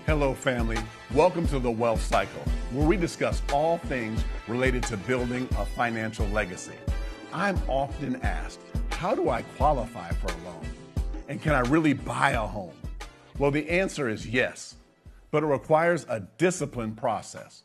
Hello, family. Welcome to The Wealth Cycle, where we discuss all things related to building a financial legacy. I'm often asked, how do I qualify for a loan? And can I really buy a home? Well, the answer is yes, but it requires a disciplined process.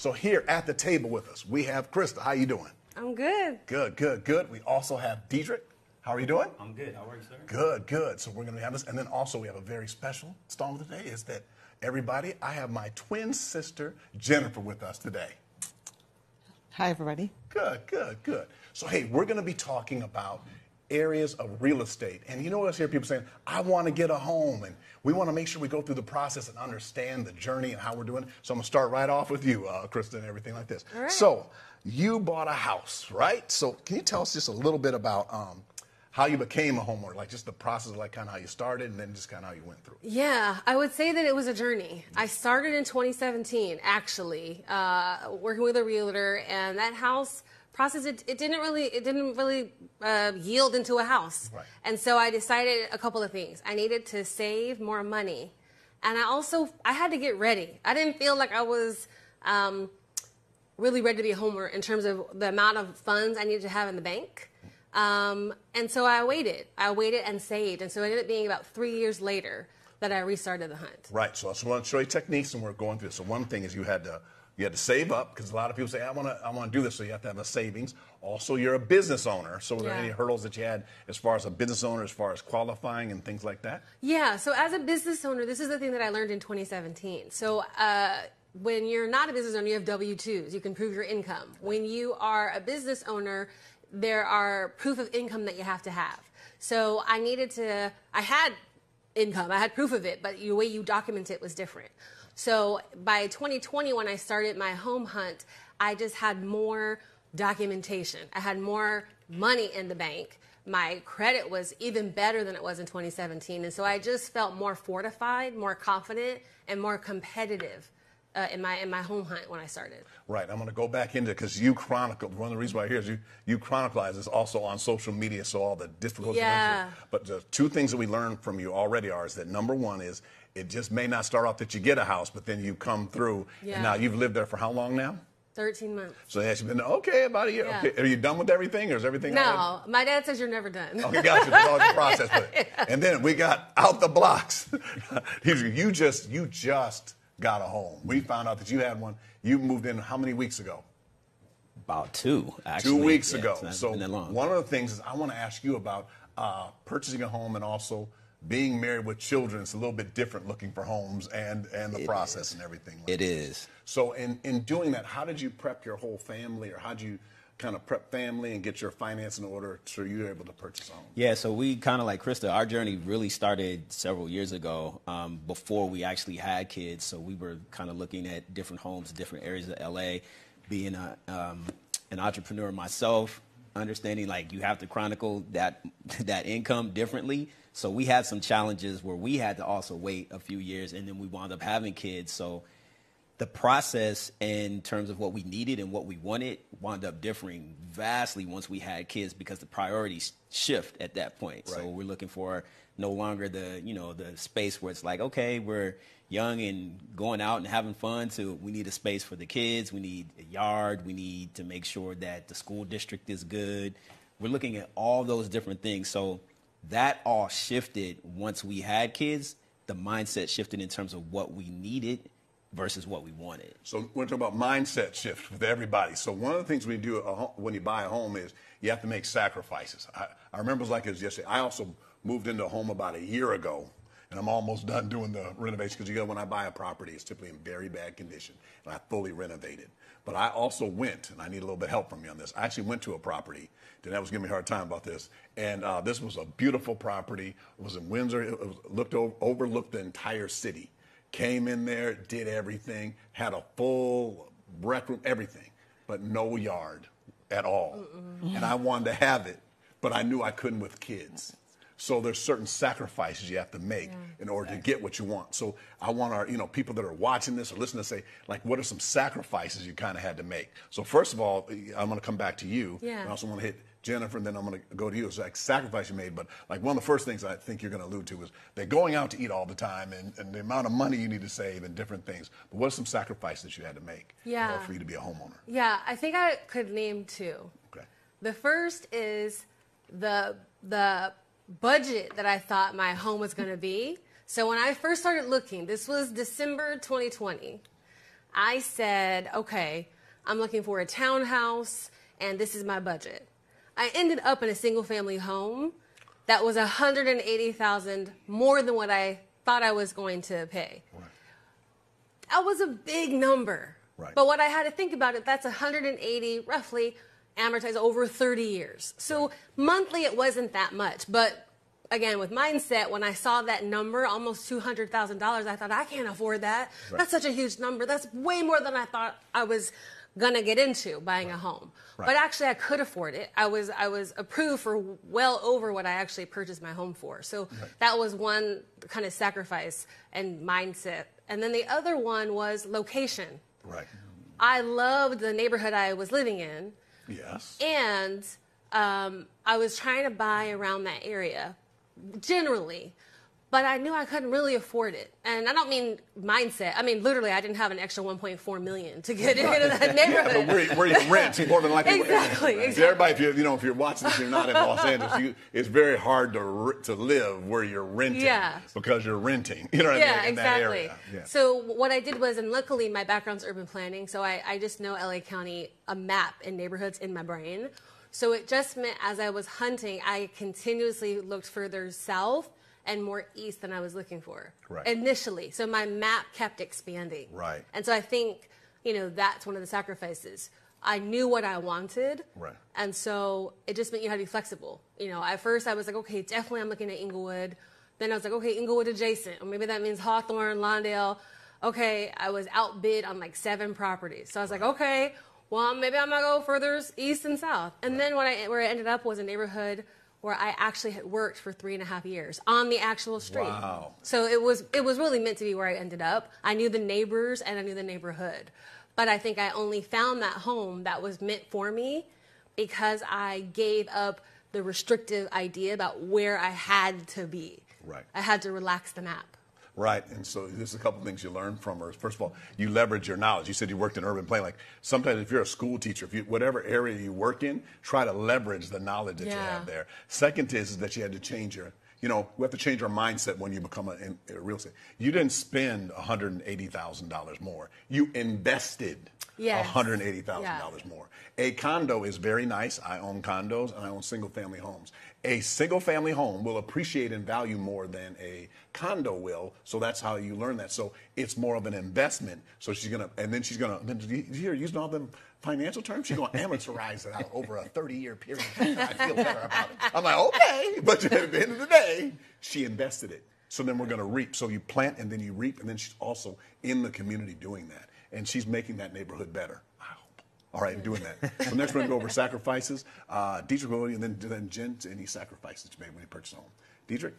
So here at the table with us, we have Krista. How you doing? I'm good. Good. We also have Diedrich. How are you doing? I'm good. How are you, sir? Good. So we're going to have this. And then also we have a very special installment today is that everybody, I have my twin sister, Jennifer, with us today. Hi, everybody. Good. So, hey, we're going to be talking about areas of real estate. And you know what I hear people saying, I want to get a home. And we want to make sure we go through the process and understand the journey and how we're doing. So I'm going to start right off with you, Krista, and everything like this. All right. So you bought a house, right? So can you tell us just a little bit about how you became a homeowner, like just the process, like kind of how you started and then just kind of how you went through? Yeah, I would say that it was a journey. I started in 2017, actually, working with a realtor, and that house process, it didn't really yield into a house. Right. And so I decided a couple of things. I needed to save more money, and I had to get ready. I didn't feel like I was really ready to be a homeowner in terms of the amount of funds I needed to have in the bank. And so I waited and saved. And so it ended up being about 3 years later that I restarted the hunt. Right. So I just want to show you techniques, and we're going through this. So one thing is you had to save up, because a lot of people say, I want to do this, so you have to have a savings. Also, you're a business owner. So were there any hurdles that you had as far as a business owner, as far as qualifying and things like that? Yeah. So as a business owner, this is the thing that I learned in 2017. So when you're not a business owner, you have W-2s. You can prove your income. When you are a business owner, there are proof of income that you have to have. So I had income, I had proof of it, but the way you document it was different. So by 2020, when I started my home hunt, I just had more documentation. I had more money in the bank. My credit was even better than it was in 2017. And so I just felt more fortified, more confident, and more competitive in my home hunt when I started. Right. I'm going to go back into, because you chronicled, one of the reasons why here is you chronicleize this also on social media, so all the difficulties. Yeah. But the two things that we learned from you already is that number one is it just may not start off that you get a house, but then you come through. Yeah. And now you've lived there for how long now? 13 months. So has been about a year. Yeah. Okay. Are you done with everything, or is everything No, already? my dad says you're never done. Okay, gotcha. There's always a process. But, and then we got out the blocks. You just got a home. We found out that you had one. You moved in how many weeks ago? About 2, actually. 2 weeks Yeah, ago. it's not So been that long. one of the things is I want to ask you about purchasing a home and also being married with children. It's a little bit different looking for homes and the process and everything. It is. So in doing that, how did you prep your whole family, or how did you kind of prep family and get your finance in order so you were able to purchase a home? Yeah, so we kind of like Krista, our journey really started several years ago before we actually had kids. So we were kind of looking at different homes, different areas of LA, being an entrepreneur myself, understanding like you have to chronicle that income differently. So we had some challenges where we had to also wait a few years, and then we wound up having kids. So the process in terms of what we needed and what we wanted wound up differing vastly once we had kids, because the priorities shift at that point. Right. So we're looking for no longer the space where it's like, okay, we're young and going out and having fun, to we need a space for the kids. We need a yard. We need to make sure that the school district is good. We're looking at all those different things. So that all shifted once we had kids. The mindset shifted in terms of what we needed versus what we wanted. So we're talking about mindset shift with everybody. So one of the things we do when you buy a home is you have to make sacrifices. I remember it was like it was yesterday. I also moved into a home about a year ago, and I'm almost done doing the renovation, because when I buy a property, it's typically in very bad condition, and I fully renovated. But I also went, and I need a little bit of help from you on this. I actually went to a property. Dad was giving me a hard time about this. And this was a beautiful property. It was in Windsor. It overlooked the entire city. Came in there, did everything, had a full rec room, everything, but no yard at all. And I wanted to have it, but I knew I couldn't with kids. So there's certain sacrifices you have to make in order to get what you want. So I want our, people that are watching this or listening to say, like, what are some sacrifices you kind of had to make? So first of all, I'm going to come back to you. Yeah. I also want to hit Jennifer, and then I'm going to go to you. It's like sacrifice you made, but like one of the first things I think you're going to allude to is they're going out to eat all the time and the amount of money you need to save and different things. But what are some sacrifices you had to make in order for you to be a homeowner? Yeah, I think I could name two. Okay. The first is the budget that I thought my home was going to be. So when I first started looking, this was December 2020, I said, okay, I'm looking for a townhouse and this is my budget. I ended up in a single family home that was $180,000 more than what I thought I was going to pay. Right. That was a big number. Right. But what I had to think about it, that's 180 roughly amortized over 30 years. So monthly it wasn't that much. But again, with mindset, when I saw that number, almost $200,000, I thought, I can't afford that. Right. That's such a huge number. That's way more than I thought I was going to get into buying a home. Right. But actually I could afford it. I was approved for well over what I actually purchased my home for. So that was one kind of sacrifice and mindset. And then the other one was location. Right. I loved the neighborhood I was living in. Yes. And I was trying to buy around that area, generally, but I knew I couldn't really afford it. And I don't mean mindset. I mean, literally, I didn't have an extra $1.4 million to get into that neighborhood. Yeah, but where you rent, more than likely. Exactly. Everybody, if you're watching this, you're not in Los Angeles. It's very hard to live where you're renting because you're renting. You know what I mean? In that area. Yeah. So what I did was, and luckily my background's urban planning, so I just know LA County, a map and neighborhoods in my brain. So it just meant as I was hunting, I continuously looked further south and more east than I was looking for initially. So my map kept expanding. Right. And so I think, that's one of the sacrifices. I knew what I wanted. Right. And so it just meant you had to be flexible. At first I was like, okay, definitely I'm looking at Inglewood. Then I was like, okay, Inglewood adjacent. Or maybe that means Hawthorne, Lawndale. Okay, I was outbid on like 7 properties. So I was like, okay, well, maybe I'm going to go further east and south. And then where I ended up was a neighborhood where I actually had worked for 3.5 years on the actual street. Wow. So it was really meant to be where I ended up. I knew the neighbors and I knew the neighborhood. But I think I only found that home that was meant for me because I gave up the restrictive idea about where I had to be. Right. I had to relax the map. Right, and so there's a couple things you learn from her. First of all, you leverage your knowledge. You said you worked in urban planning. Like sometimes if you're a school teacher, whatever area you work in, try to leverage the knowledge that you have there. Second is that you had to change we have to change our mindset when you become a real estate. You didn't spend $180,000 more. You invested $180,000 more. A condo is very nice. I own condos and I own single-family homes. A single-family home will appreciate in value more than a condo will, so that's how you learn that. So it's more of an investment. So she's gonna, you hear using all them financial terms, she's gonna amortize it out over a 30-year period. I feel better about it. I'm like, okay, but at the end of the day, she invested it. So then we're gonna reap. So you plant and then you reap, and then she's also in the community doing that, and she's making that neighborhood better. All right, doing that. So next we're going to go over sacrifices. Dietrich, and then Jen, any sacrifices you made when you purchased a home. Dietrich?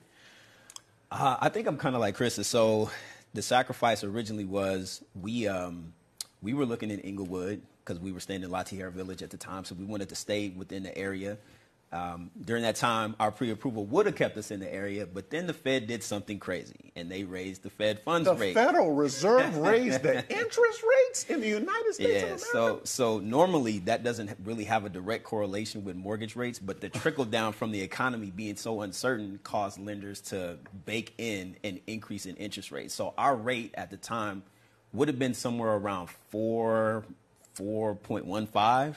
I think I'm kind of like Krista. So the sacrifice originally was we were looking in Inglewood because we were staying in La Tierra Village at the time, so we wanted to stay within the area. During that time, our pre-approval would have kept us in the area, but then the Fed did something crazy, and they raised the Fed funds rate. The Federal Reserve raised the interest rates in the United States of America? So normally that doesn't really have a direct correlation with mortgage rates, but the trickle down from the economy being so uncertain caused lenders to bake in an increase in interest rates. So our rate at the time would have been somewhere around 4.15.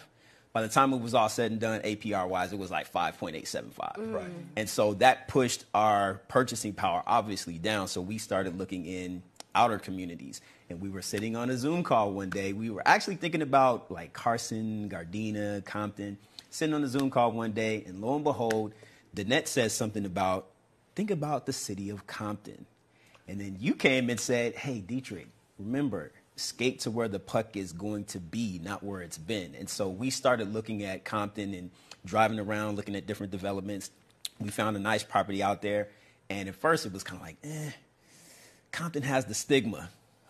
By the time it was all said and done, APR-wise, it was like 5.875. Right. And so that pushed our purchasing power obviously down. So we started looking in outer communities. And we were sitting on a Zoom call one day. We were actually thinking about like Carson, Gardena, Compton, sitting on a Zoom call one day. And lo and behold, Danette says something about, think about the city of Compton. And then you came and said, hey, Dietrich, remember, skate to where the puck is going to be, not where it's been. And so we started looking at Compton and driving around, looking at different developments. We found a nice property out there, and at first it was kind of like, Compton has the stigma.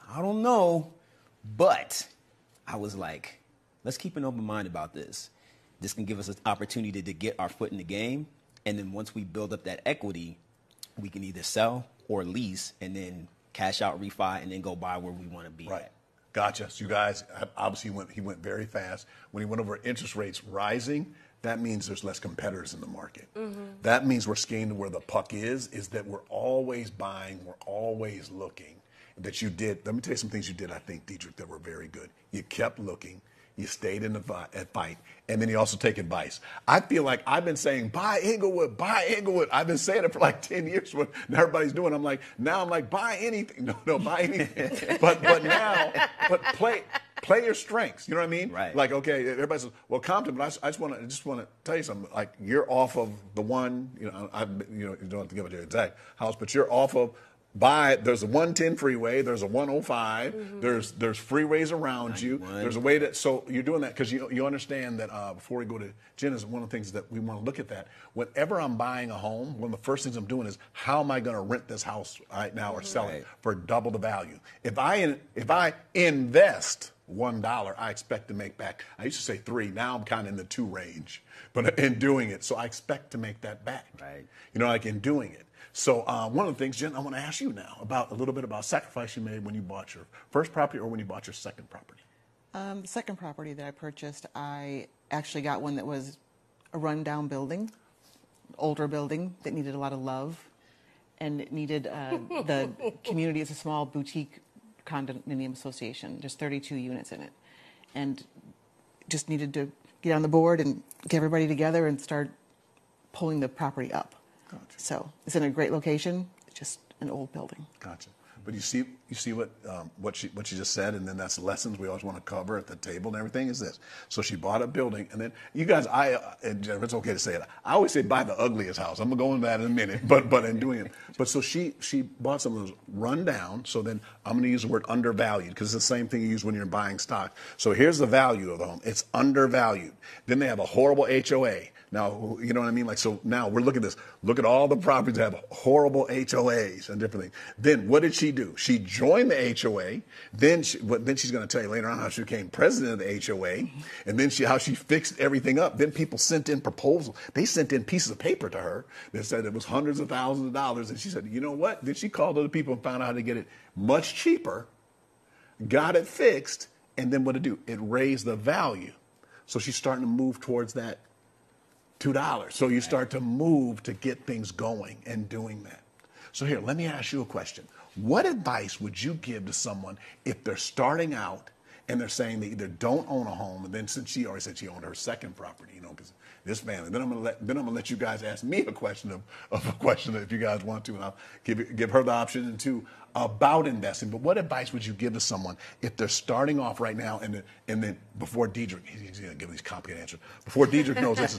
I don't know, but I was like, let's keep an open mind about this. This can give us an opportunity to get our foot in the game, and then once we build up that equity, we can either sell or lease, and then cash out, refi, and then go buy where we want to be Right. at. Gotcha. So you guys, obviously he went very fast. When he went over interest rates rising, that means there's less competitors in the market. That means we're skating to where the puck is that we're always buying, we're always looking. That you did, let me tell you some things you did, I think, Diedrich, that were very good. You kept looking. You stayed in the fight, and then you also take advice. I feel like I've been saying, buy Inglewood, buy Inglewood. I've been saying it for like 10 years when everybody's doing it. Now I'm like, buy anything. No, buy anything. but play your strengths. You know what I mean? Right. Like, okay, everybody says, well, Compton, but I just want to tell you something. Like, you're off of the one, you don't have to give it your exact house, but you're off of, there's a 110 freeway, there's a 105, there's freeways around 91. You. There's a way that, so you're doing that because you understand that before we go to Jen, is one of the things that we want to look at that. Whenever I'm buying a home, one of the first things I'm doing is, how am I going to rent this house right now or sell it for double the value? If I invest $1, I expect to make back, I used to say 3, now I'm kind of in the 2 range, but in doing it, so I expect to make that back. Right. Like in doing it. So one of the things, Jen, I want to ask you now a little bit about sacrifice you made when you bought your first property or when you bought your second property. The second property that I purchased, I actually got one that was a rundown building, older building that needed a lot of love, and it needed the community is a small boutique condominium association. There's 32 units in it, and just needed to get on the board and get everybody together and start pulling the property up. Gotcha. So it's in a great location. It's just an old building. Gotcha. But you see what she just said, and then that's lessons we always want to cover at the table and everything is this. So she bought a building, and then you guys, and Jennifer, it's okay to say it. I always say buy the ugliest house. I'm gonna go into that in a minute, but in doing it. But so she bought some of those run down. So then I'm gonna use the word undervalued because it's the same thing you use when you're buying stock. So here's the value of the home. It's undervalued. Then they have a horrible HOA. Now, you know what I mean? Like, so now we're looking at this. Look at all the properties that have horrible HOAs and different things. Then what did she do? She joined the HOA. Then she's going to tell you later on how she became president of the HOA. And then how she fixed everything up. Then people sent in proposals. They sent in pieces of paper to her that said it was hundreds of thousands of dollars. And she said, you know what? Then she called other people and found out how to get it much cheaper, got it fixed, and then what did it do? It raised the value. So she's starting to move towards that $2. So you start to move to get things going and doing that. So here, let me ask you a question. What advice would you give to someone if they're starting out and they're saying they either don't own a home, and then since she already said she owned her second property, because this family, then I'm gonna let you guys ask me a question of a question if you guys want to, and I'll give her the option and two about investing. But what advice would you give to someone if they're starting off right now and then before Diedrich, he's gonna give these complicated answers. Before Diedrich knows this,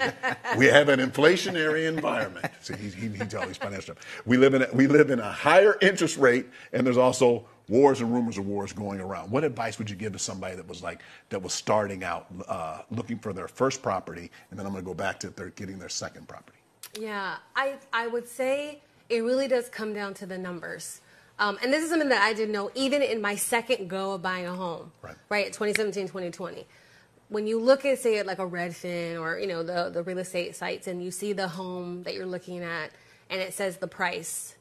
we have an inflationary environment. See, he tells all these financial stuff. We live in a higher interest rate, and there's also wars and rumors of wars going around. What advice would you give to somebody that was starting out, looking for their first property, and then I'm going to go back to they're getting their second property? Yeah, I would say it really does come down to the numbers. And this is something that I didn't know even in my second go of buying a home, right, 2017, 2020. When you look at, say, like a Redfin or, the real estate sites, and you see the home that you're looking at and it says the price,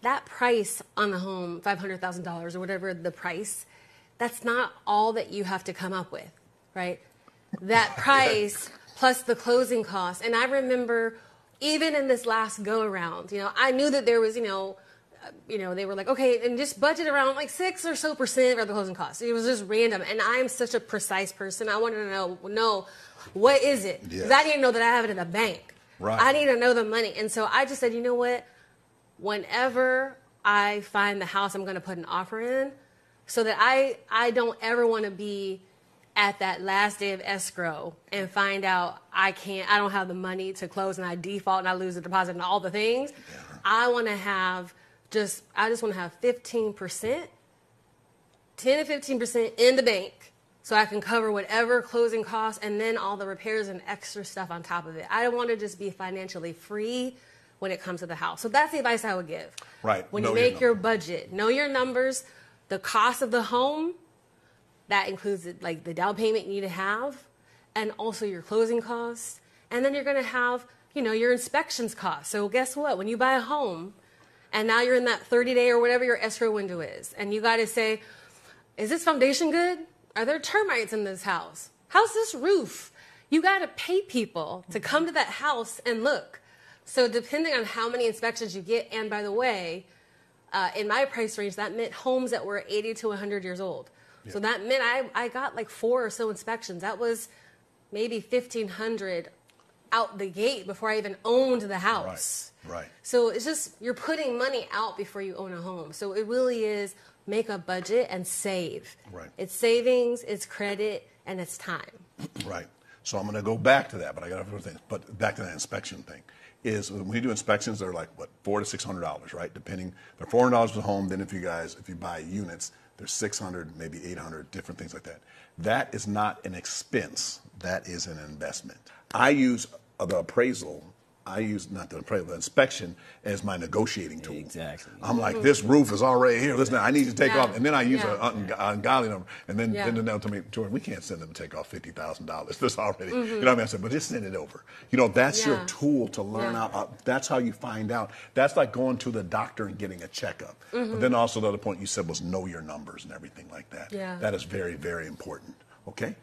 that price on the home, $500,000 or whatever the price, that's not all that you have to come up with, right? That price plus the closing costs. And I remember even in this last go around, I knew that there was, they were like, okay, and just budget around like 6% or so for the closing costs. It was just random. And I'm such a precise person. I wanted to know what is it? Because I didn't know that I have it in the bank. Right. I need to know the money. And so I just said, you know what? Whenever I find the house, I'm going to put an offer in so that I don't ever want to be at that last day of escrow and find out I don't have the money to close and I default and I lose the deposit and all the things. Yeah. I just want to have 15%, 10 to 15% in the bank so I can cover whatever closing costs and then all the repairs and extra stuff on top of it. I don't want to just be financially free when it comes to the house. So that's the advice I would give. Right. When you make your budget, know your numbers, the cost of the home, that includes like the down payment you need to have, and also your closing costs. And then you're going to have, your inspections costs. So guess what? When you buy a home and now you're in that 30-day or whatever your escrow window is, and you got to say, is this foundation good? Are there termites in this house? How's this roof? You got to pay people to come to that house and look. So depending on how many inspections you get, and by the way, in my price range, that meant homes that were 80 to 100 years old. Yeah. So that meant I got like 4 or so inspections. That was maybe 1,500 out the gate before I even owned the house. Right. So it's just, you're putting money out before you own a home. So it really is make a budget and save. Right. It's savings, it's credit, and it's time. Right. So I'm going to go back to that, but I got other things. But back to that inspection thing. Is when you do inspections, they're like, what, $400 to $600, right? Depending, they're $400 for the home. Then if you buy units, they're $600, maybe $800, different things like that. That is not an expense. That is an investment. I use the appraisal. Not the appraisal, the inspection as my negotiating tool. Exactly. I'm like, this roof is already here. Listen, I need to take off. And then I use Yeah. an ungodly number. And then they'll tell me, Jordan, we can't send them to take off $50,000. This already. You know what I mean? I said, but just send it over. That's your tool to learn out. That's how you find out. That's like going to the doctor and getting a checkup. But then also the other point you said was know your numbers and everything like that. Yeah. That is very, very important. Okay?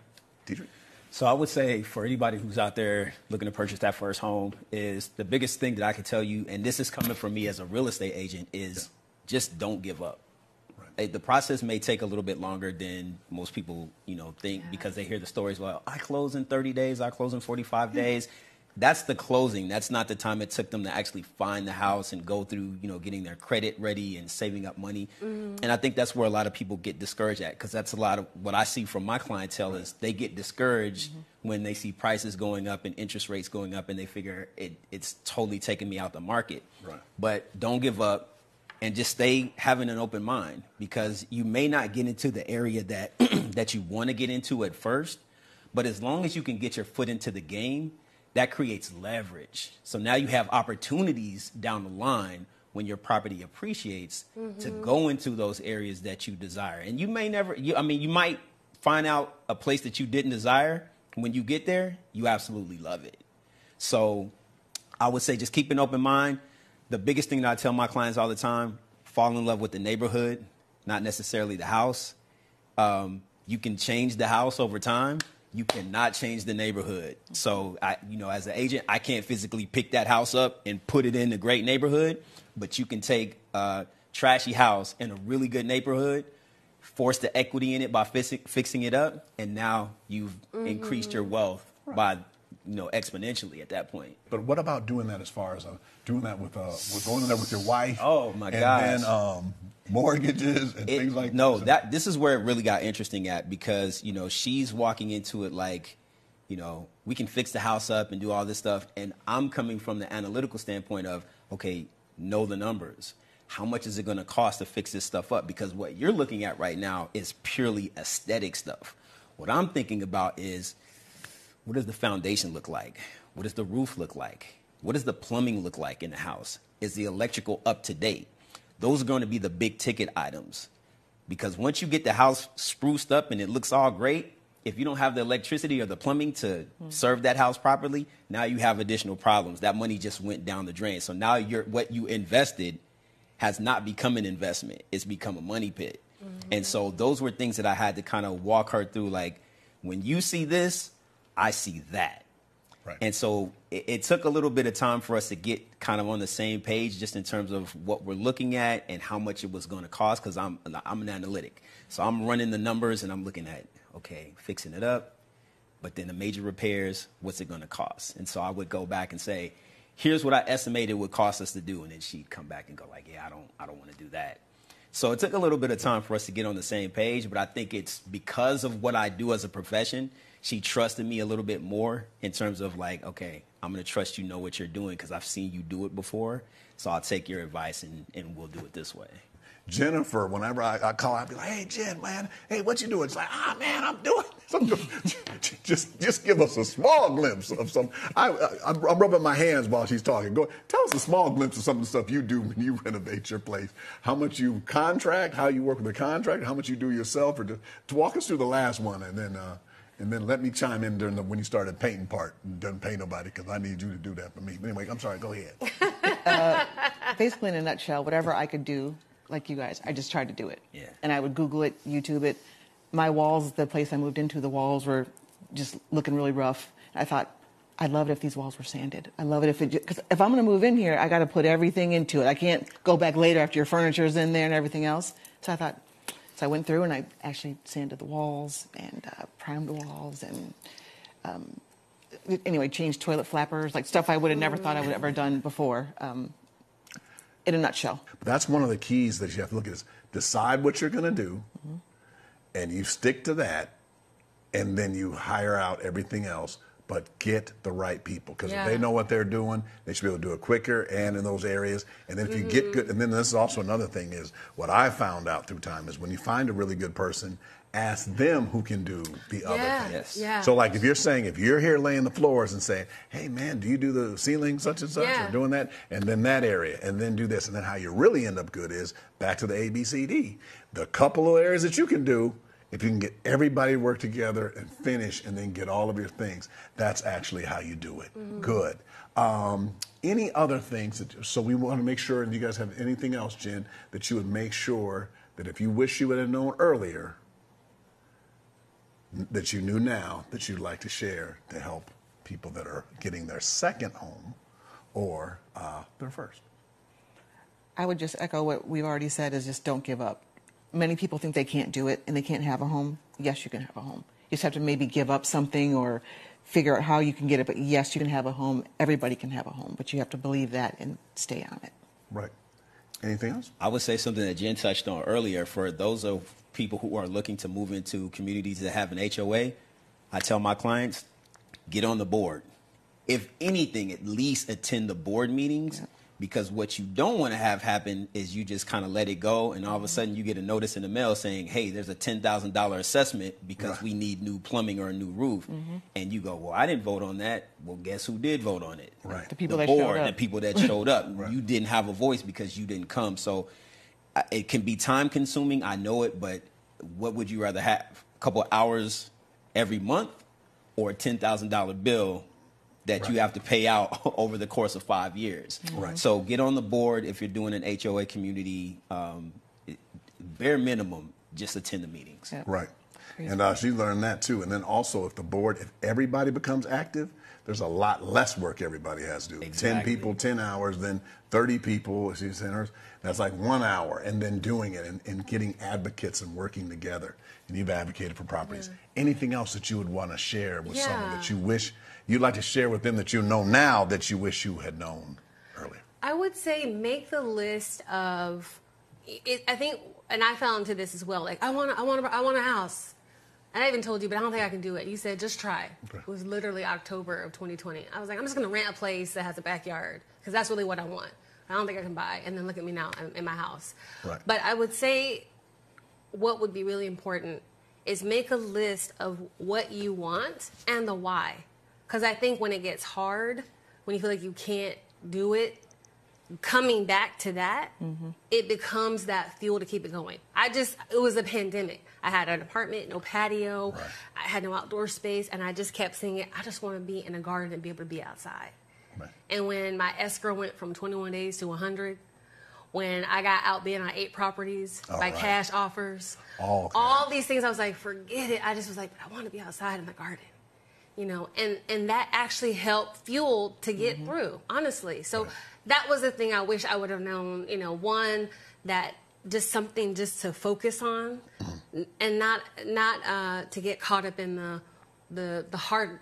Deidre? So I would say for anybody who's out there looking to purchase that first home, is the biggest thing that I can tell you, and this is coming from me as a real estate agent, is just don't give up. Right. The process may take a little bit longer than most people, think, because they hear the stories, well, I close in 30 days, I close in 45 days. That's the closing. That's not the time it took them to actually find the house and go through, getting their credit ready and saving up money. And I think that's where a lot of people get discouraged at, because that's a lot of what I see from my clientele is they get discouraged when they see prices going up and interest rates going up, and they figure it's totally taking me out the market. Right. But don't give up and just stay having an open mind, because you may not get into the area that that you want to get into at first, but as long as you can get your foot into the game, that creates leverage. So now you have opportunities down the line when your property appreciates to go into those areas that you desire. And you may never, you might find out a place that you didn't desire. When you get there, you absolutely love it. So I would say just keep an open mind. The biggest thing that I tell my clients all the time, fall in love with the neighborhood, not necessarily the house. You can change the house over time. You cannot change the neighborhood. So, as an agent, I can't physically pick that house up and put it in a great neighborhood, but you can take a trashy house in a really good neighborhood, force the equity in it by fixing it up, and now you've increased your wealth by, exponentially at that point. But what about doing that as far as doing that with going in there with your wife? Oh, my gosh. And then mortgages and things like that? No, this is where it really got interesting at, because, she's walking into it like, we can fix the house up and do all this stuff. And I'm coming from the analytical standpoint of, okay, know the numbers. How much is it going to cost to fix this stuff up? Because what you're looking at right now is purely aesthetic stuff. What I'm thinking about is, what does the foundation look like? What does the roof look like? What does the plumbing look like in the house? Is the electrical up to date? Those are going to be the big ticket items, because once you get the house spruced up and it looks all great, if you don't have the electricity or the plumbing to serve that house properly, now you have additional problems. That money just went down the drain. So now what you invested has not become an investment. It's become a money pit. And so those were things that I had to kind of walk her through. Like, when you see this, I see that. Right. And so it took a little bit of time for us to get kind of on the same page, just in terms of what we're looking at and how much it was going to cost, because I'm an analytic. So I'm running the numbers and I'm looking at, okay, fixing it up, but then the major repairs, what's it going to cost? And so I would go back and say, here's what I estimated would cost us to do. And then she'd come back and go like, yeah, I don't want to do that. So it took a little bit of time for us to get on the same page, but I think it's because of what I do as a profession. She trusted me a little bit more in terms of like, okay, I'm going to trust you know what you're doing because I've seen you do it before. So I'll take your advice and we'll do it this way. Jennifer, whenever I call, I'd be like, hey, Jen, man, hey, what you doing? It's like, man, I'm doing something. Just give us a small glimpse of some. I'm rubbing my hands while she's talking. Go, tell us a small glimpse of some of the stuff you do when you renovate your place. How much you contract, how you work with the contractor, how much you do yourself, or to walk us through the last one, and then let me chime in during when you started painting part. Doesn't pay nobody because I need you to do that for me. But anyway, I'm sorry. Go ahead. Basically, in a nutshell, whatever I could do, like you guys, I just tried to do it. Yeah. And I would Google it, YouTube it. My walls, the place I moved into, the walls were just looking really rough. I thought, I'd love it if these walls were sanded. I love it because if I'm going to move in here, I got to put everything into it. I can't go back later after your furniture's in there and everything else. So I went through and I actually sanded the walls and primed the walls and anyway, changed toilet flappers, like stuff I would have never thought I would have ever done before. In a nutshell. But that's one of the keys that you have to look at is decide what you're going to do, and you stick to that, and then you hire out everything else, but get the right people. Because if they know what they're doing, they should be able to do it quicker and in those areas. And then if you get good, and then this is also another thing is what I found out through time is when you find a really good person, ask them who can do the other things. Yes. Yeah. So like if you're here laying the floors and saying, hey man, do you do the ceiling such and such or doing that? And then that area and then do this. And then how you really end up good is back to the ABCD. The couple of areas that you can do, if you can get everybody to work together and finish and then get all of your things, that's actually how you do it. Good. Any other things so we want to make sure, and you guys have anything else, Jen, that you would make sure that if you wish you would have known earlier, that you knew now that you'd like to share to help people that are getting their second home or their first? I would just echo what we've already said is just don't give up. Many people think they can't do it and they can't have a home. Yes, you can have a home. You just have to maybe give up something or figure out how you can get it. But yes, you can have a home. Everybody can have a home, but you have to believe that and stay on it. Right. Anything else? I would say something that Jen touched on earlier. For those of people who are looking to move into communities that have an HOA, I tell my clients, get on the board. If anything, at least attend the board meetings, because what you don't want to have happen is you just kind of let it go, and all of a sudden you get a notice in the mail saying, hey, there's a $10,000 assessment because we need new plumbing or a new roof. And you go, well, I didn't vote on that. Well, guess who did vote on it? Right. The people that board, showed up. the people that showed up. You didn't have a voice because you didn't come. So it can be time consuming. I know it, but what would you rather have? A couple of hours every month or a $10,000 bill that you have to pay out over the course of 5 years? Right. So get on the board if you're doing an HOA community. Bare minimum, just attend the meetings. Yep. Right. And she learned that too. And then also if everybody becomes active, there's a lot less work everybody has to do. Exactly. 10 people, 10 hours, then 30 people, she's centers. That's like 1 hour. And then doing it and getting advocates and working together. And you've advocated for properties. Anything else that you would want to share with someone that you wish you'd like to share with them that you know now that you wish you had known earlier? I would say make the list of, I think, and I fell into this as well. Like I want a house. And I even told you, but I don't think I can do it. You said, just try. Okay. It was literally October of 2020. I was like, I'm just going to rent a place that has a backyard because that's really what I want. I don't think I can buy. And then look at me now, I'm in my house. Right. But I would say what would be really important is make a list of what you want and the why. Because I think when it gets hard, when you feel like you can't do it, coming back to that, it becomes that fuel to keep it going. It was a pandemic. I had an apartment, no patio. Right. I had no outdoor space. And I just kept saying, I just want to be in a garden and be able to be outside. Right. And when my escrow went from 21 days to 100, when I got outbid on 8 properties by cash offers, all these things, I was like, forget it. I just was like, I want to be outside in the garden. You know, and that actually helped fuel to get through, honestly. So that was the thing I wish I would have known, you know, one, that just something just to focus on and not to get caught up in the hard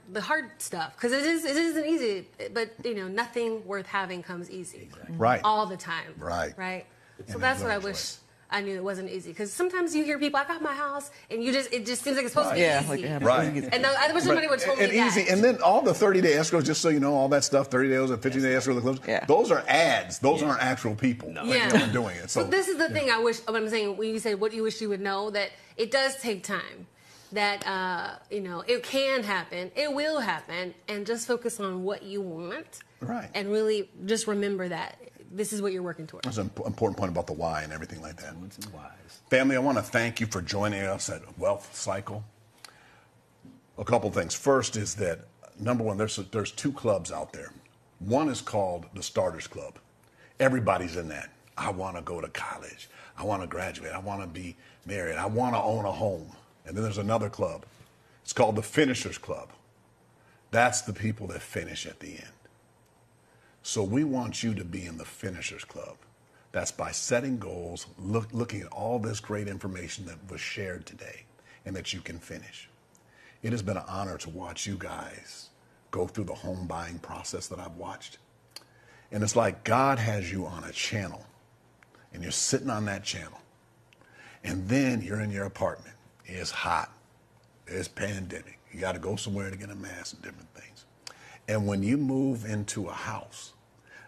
stuff. Because it isn't easy, but, you know, nothing worth having comes easy. Right. All the time. Right. Right. So And that's what I enjoy wish I knew it wasn't easy. Because sometimes you hear people, I got my house, and it just seems like it's supposed to be Yeah, easy. like, yeah, Right. And I wish somebody would tell me and that. easy, and then all the 30-day escrows, just so you know, all that stuff, 30 days and 15-day escrow, Yeah. those are ads. Those aren't actual people that are doing it. So this is the thing I wish, what I'm saying, when you said what you wish you would know, that it does take time. That, it can happen. It will happen. And just focus on what you want. Right. And really just remember that this is what you're working towards. That's an important point about the why and everything like that. What's and whys. Family, I want to thank you for joining us at Wealth Cycle. A couple things. First is that, number one, there's 2 clubs out there. One is called the Starters Club. Everybody's in that. I want to go to college. I want to graduate. I want to be married. I want to own a home. And then there's another club. It's called the Finishers Club. That's the people that finish at the end. So we want you to be in the Finishers Club. That's by setting goals, looking at all this great information that was shared today, and that you can finish. It has been an honor to watch you guys go through the home buying process that I've watched. And it's like God has you on a channel, and you're sitting on that channel. And then you're in your apartment. It's hot. It's pandemic. You got to go somewhere to get a mask and different things. And when you move into a house,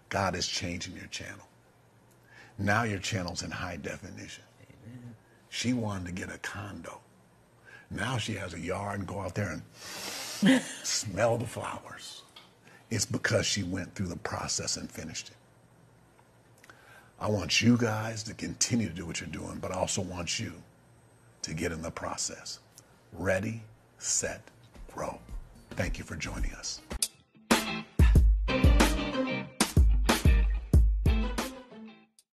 God is changing your channel. Now your channel's in high definition. Amen. She wanted to get a condo. Now she has a yard and go out there and smell the flowers. It's because she went through the process and finished it. I want you guys to continue to do what you're doing, but I also want you to get in the process. Ready, set, grow. Thank you for joining us.